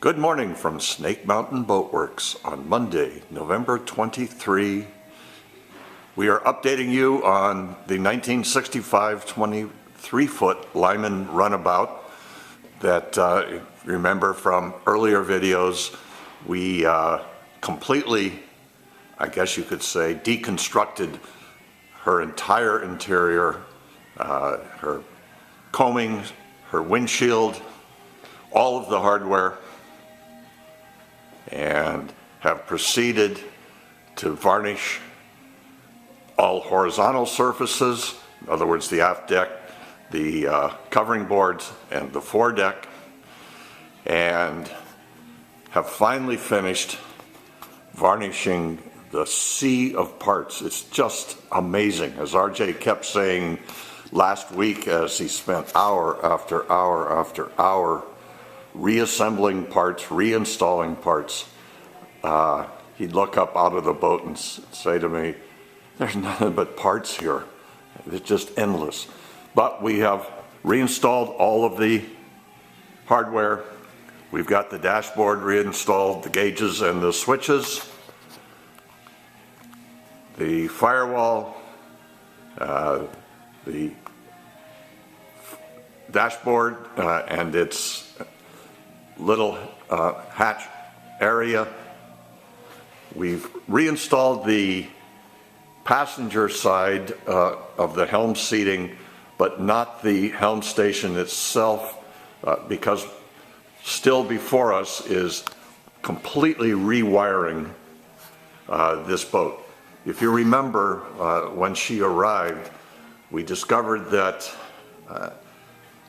Good morning from Snake Mountain Boat Works on Monday, November 23. We are updating you on the 1965 23-foot Lyman Runabout that, remember from earlier videos, we completely, I guess you could say, deconstructed her entire interior, her coaming, her windshield, all of the hardware, and have proceeded to varnish all horizontal surfaces, in other words the aft deck, the covering boards, and the foredeck, and have finally finished varnishing the sea of parts. It's just amazing, as RJ kept saying last week as he spent hour after hour after hour reassembling parts, reinstalling parts. He'd look up out of the boat and say to me, "There's nothing but parts here. It's just endless." But we have reinstalled all of the hardware. We've got the dashboard reinstalled, the gauges and the switches, the firewall, the dashboard and its little hatch area. We've reinstalled the passenger side of the helm seating, but not the helm station itself, because still before us is completely rewiring this boat. If you remember, when she arrived, we discovered that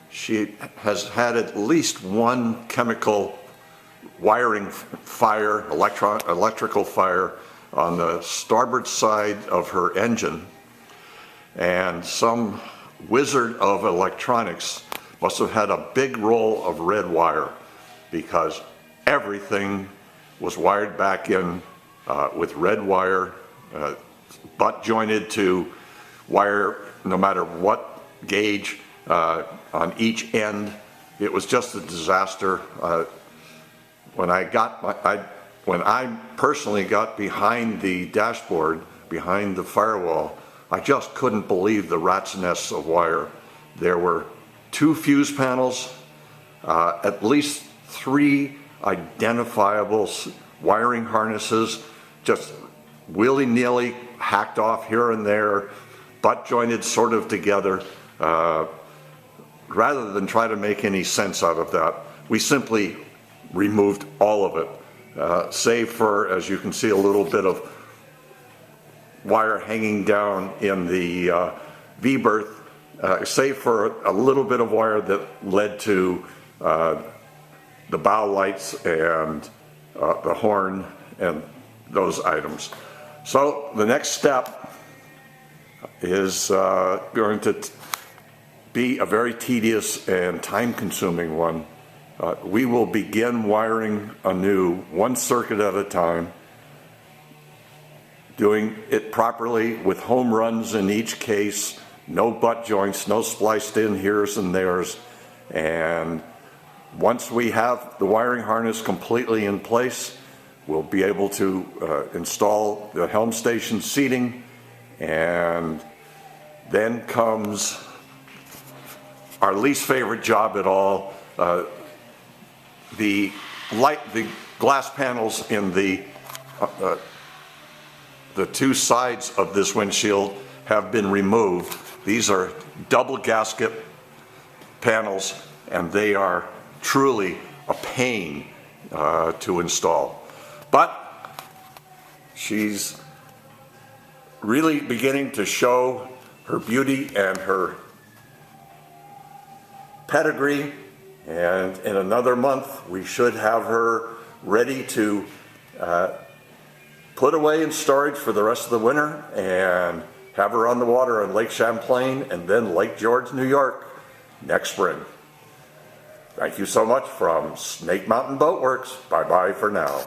she has had at least one chemical wiring fire, electrical fire on the starboard side of her engine, and some wizard of electronics must have had a big roll of red wire, because everything was wired back in with red wire, butt jointed to wire no matter what gauge on each end. It was just a disaster. When I personally got behind the dashboard, behind the firewall, I just couldn't believe the rat's nests of wire. There were 2 fuse panels, at least 3 identifiable wiring harnesses, just willy-nilly hacked off here and there, butt jointed sort of together. Rather than try to make any sense out of that, we simply removed all of it, save for, as you can see, a little bit of wire hanging down in the V-berth, save for a little bit of wire that led to the bow lights and the horn and those items. So the next step is going to be a very tedious and time-consuming one. We will begin wiring anew, one circuit at a time, doing it properly with home runs in each case, no butt joints, no spliced in here's and there's. And once we have the wiring harness completely in place, we'll be able to install the helm station seating, and then comes our least favorite job at all. The glass panels in the 2 sides of this windshield have been removed. These are double gasket panels, and they are truly a pain to install. But she's really beginning to show her beauty and her pedigree, and in another month we should have her ready to put away in storage for the rest of the winter and have her on the water on Lake Champlain and then Lake George, New York next spring. Thank you so much from Snake Mountain Boat Works. Bye-bye for now.